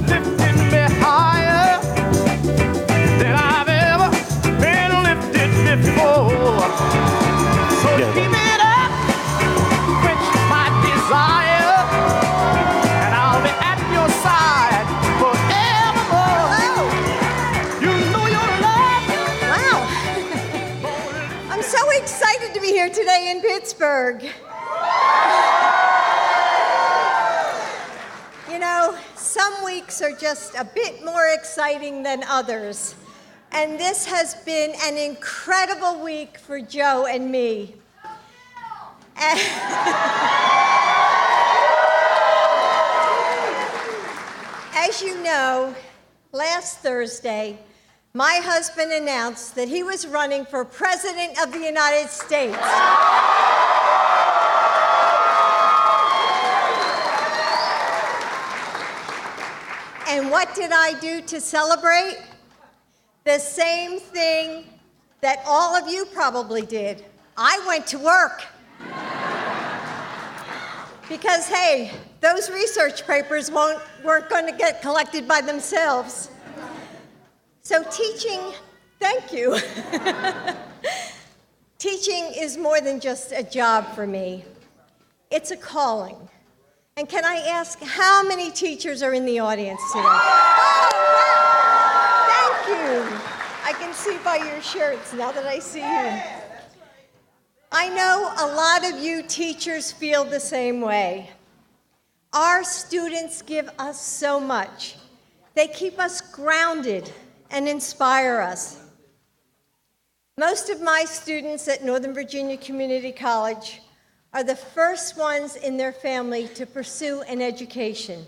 lifting me higher than I've ever been lifted before. So keep it up, quench my desire, and I'll be at your side forevermore. You know your love. Wow. I'm so excited to be here today in Pittsburgh. You know, some weeks are just a bit more exciting than others. And this has been an incredible week for Joe and me. As you know, last Thursday, my husband announced that he was running for President of the United States. And what did I do to celebrate? The same thing that all of you probably did. I went to work. Because, hey, those research papers weren't going to get collected by themselves. So teaching, thank you. Teaching is more than just a job for me. It's a calling. And can I ask, how many teachers are in the audience today? Oh, wow. Thank you. I can see by your shirts now that I see you. I know a lot of you teachers feel the same way. Our students give us so much. They keep us grounded and inspire us. Most of my students at Northern Virginia Community College are the first ones in their family to pursue an education.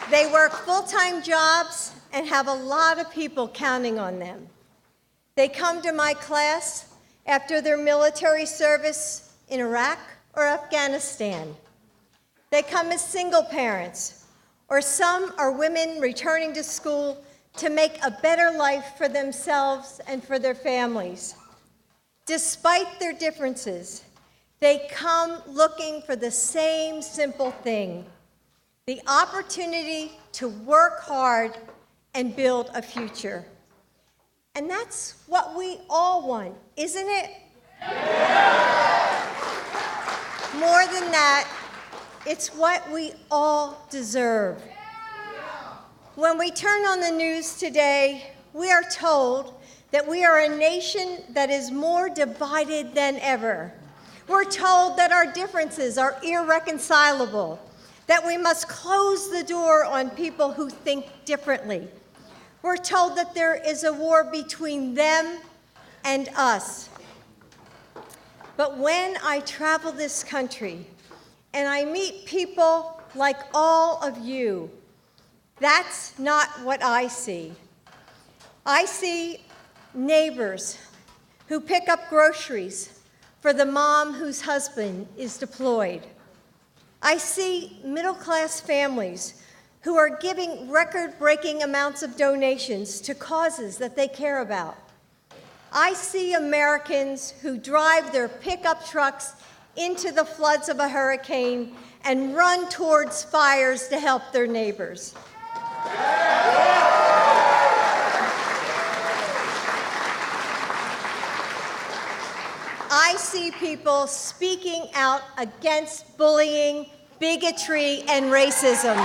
They work full-time jobs and have a lot of people counting on them. They come to my class after their military service in Iraq or Afghanistan. They come as single parents, or some are women returning to school to make a better life for themselves and for their families. Despite their differences, they come looking for the same simple thing: the opportunity to work hard and build a future. And that's what we all want, isn't it? More than that, it's what we all deserve. When we turn on the news today, we are told that we are a nation that is more divided than ever. We're told that our differences are irreconcilable, that we must close the door on people who think differently. We're told that there is a war between them and us. But when I travel this country and I meet people like all of you, that's not what I see. I see neighbors who pick up groceries for the mom whose husband is deployed. I see middle-class families who are giving record-breaking amounts of donations to causes that they care about. I see Americans who drive their pickup trucks into the floods of a hurricane and run towards fires to help their neighbors. I see people speaking out against bullying, bigotry, and racism.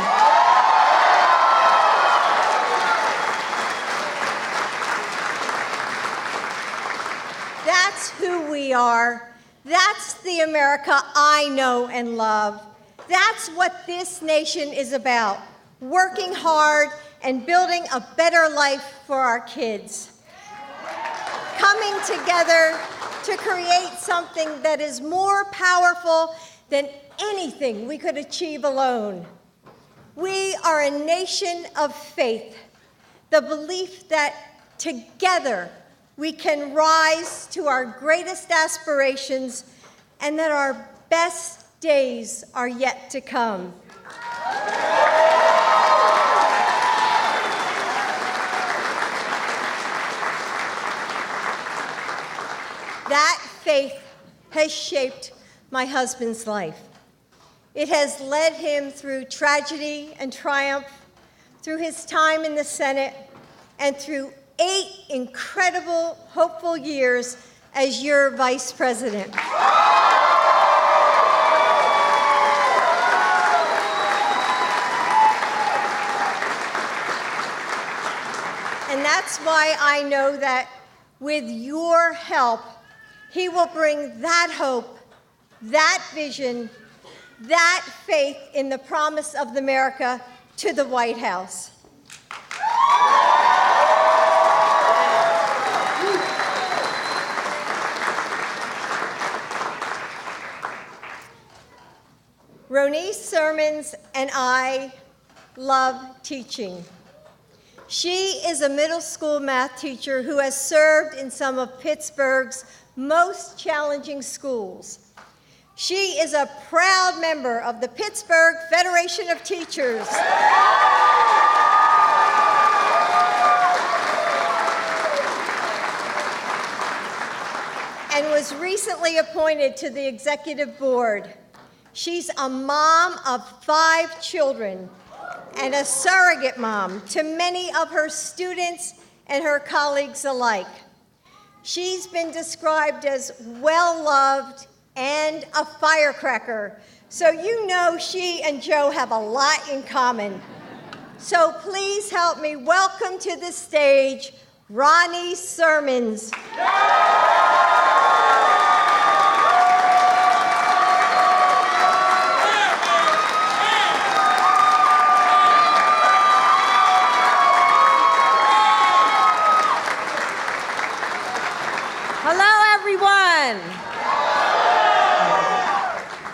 That's who we are. That's the America I know and love. That's what this nation is about: working hard and building a better life for our kids. Coming together to create something that is more powerful than anything we could achieve alone. We are a nation of faith, the belief that together we can rise to our greatest aspirations and that our best days are yet to come. That faith has shaped my husband's life. It has led him through tragedy and triumph, through his time in the Senate, and through 8 incredible, hopeful years as your vice president. And that's why I know that with your help, he will bring that hope, that vision, that faith in the promise of America to the White House. Ronice Sermons and I love teaching. She is a middle school math teacher who has served in some of Pittsburgh's most challenging schools. She is a proud member of the Pittsburgh Federation of Teachers. And was recently appointed to the executive board. She's a mom of 5 children and a surrogate mom to many of her students and her colleagues alike. She's been described as well-loved and a firecracker, so you know she and Joe have a lot in common. So please help me welcome to the stage Ronice Sermons.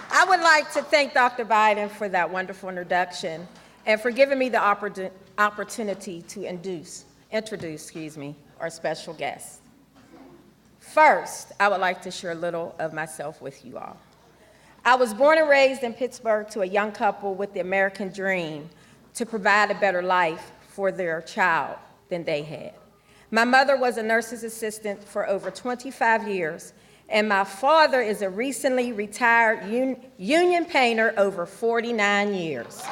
I would like to thank Dr. Biden for that wonderful introduction and for giving me the opportunity to introduce our special guest. First, I would like to share a little of myself with you all. I was born and raised in Pittsburgh to a young couple with the American dream to provide a better life for their child than they had. My mother was a nurse's assistant for over 25 years, and my father is a recently retired union painter over 49 years.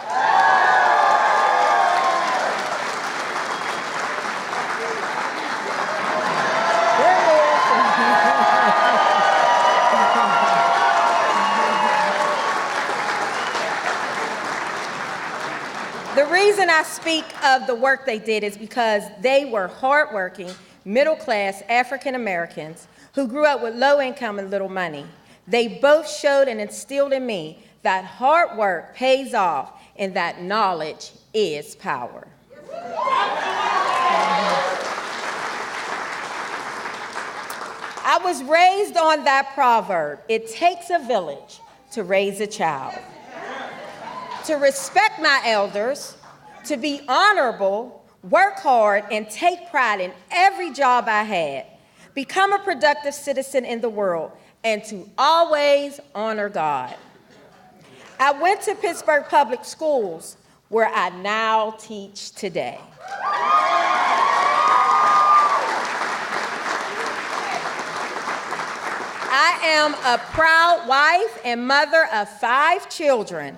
The reason I speak of the work they did is because they were hardworking, middle-class African Americans who grew up with low income and little money. They both showed and instilled in me that hard work pays off and that knowledge is power. I was raised on that proverb, it takes a village to raise a child. To respect my elders, to be honorable, work hard, and take pride in every job I had, become a productive citizen in the world, and to always honor God. I went to Pittsburgh Public Schools, where I now teach today. I am a proud wife and mother of 5 children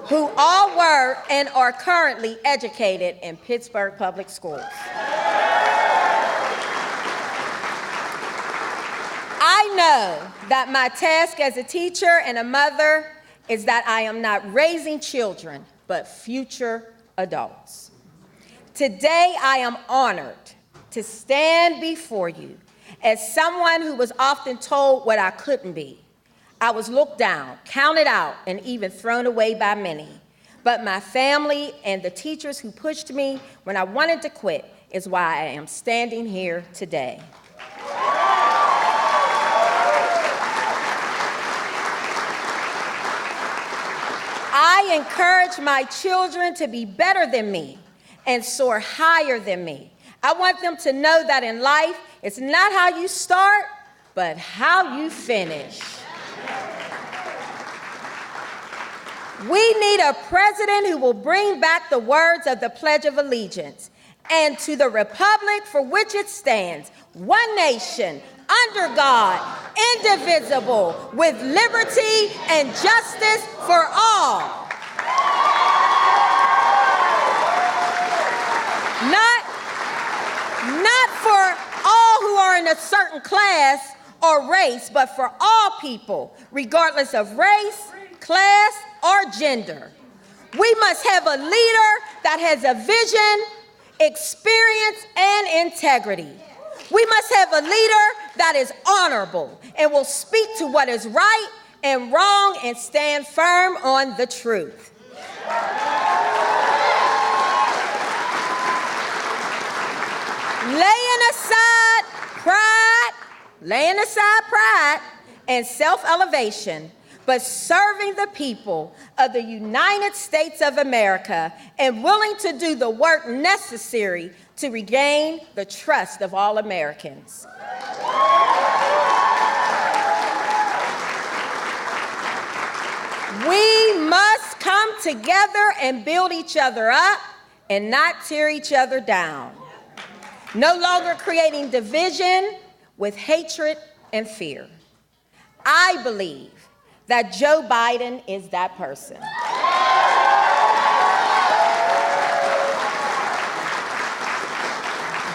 who all were and are currently educated in Pittsburgh Public Schools. I know that my task as a teacher and a mother is that I am not raising children, but future adults. Today, I am honored to stand before you as someone who was often told what I couldn't be. I was looked down, counted out, and even thrown away by many. But my family and the teachers who pushed me when I wanted to quit is why I am standing here today. I encourage my children to be better than me and soar higher than me. I want them to know that in life, it's not how you start, but how you finish. We need a president who will bring back the words of the Pledge of Allegiance and to the republic for which it stands, one nation, under God, indivisible, with liberty and justice for all. Not for all who are in a certain class or race, but for all people, regardless of race, class, or gender. We must have a leader that has a vision, experience, and integrity. We must have a leader that is honorable and will speak to what is right and wrong and stand firm on the truth. Laying aside pride and self-elevation, but serving the people of the United States of America and willing to do the work necessary to regain the trust of all Americans. We must come together and build each other up and not tear each other down. No longer creating division with hatred and fear. I believe that Joe Biden is that person.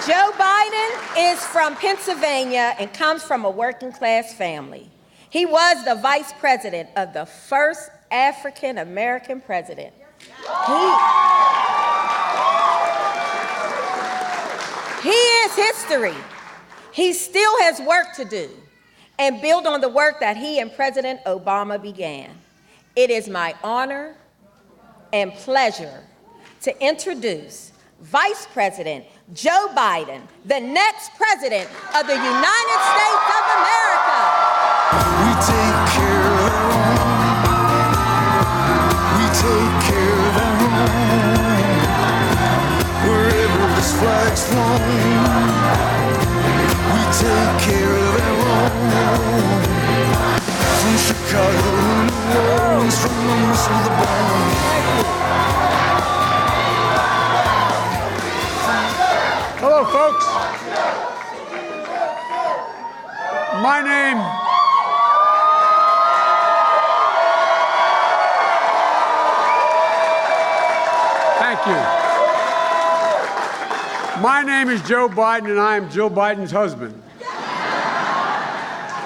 Joe Biden is from Pennsylvania and comes from a working class family. He was the vice president of the first African American president. He is history. He still has work to do and build on the work that he and President Obama began. It is my honor and pleasure to introduce Vice President Joe Biden, the next president of the United States of America. We take care of our own. We take care of our own. Wherever this flag's flown, we take care of our own. From Chicago to New Orleans, from the whistle to the bone. Hello, folks. My name Thank you. My name is Joe Biden, and I am Jill Biden's husband.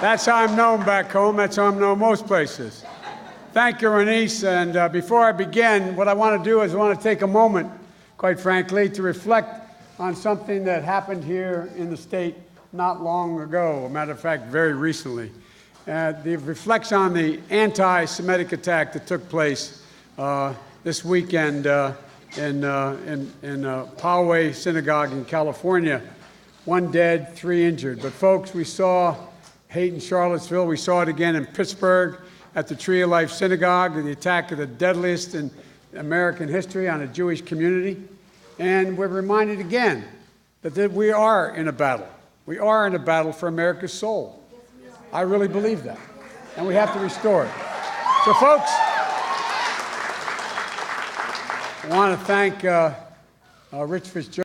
That's how I'm known back home. That's how I'm known most places. Thank you, Renice. And before I begin, what I want to do is I want to take a moment, quite frankly, to reflect on something that happened here in the state not long ago, a matter of fact, very recently. The reflects on the anti-Semitic attack that took place this weekend in Poway Synagogue in California. 1 dead, 3 injured. But folks, we saw hate in Charlottesville. We saw it again in Pittsburgh at the Tree of Life Synagogue, the attack of the deadliest in American history on a Jewish community. And we're reminded again that we are in a battle. We are in a battle for America's soul. I really believe that. And we have to restore it. So, folks, I want to thank Rich Fitzgerald.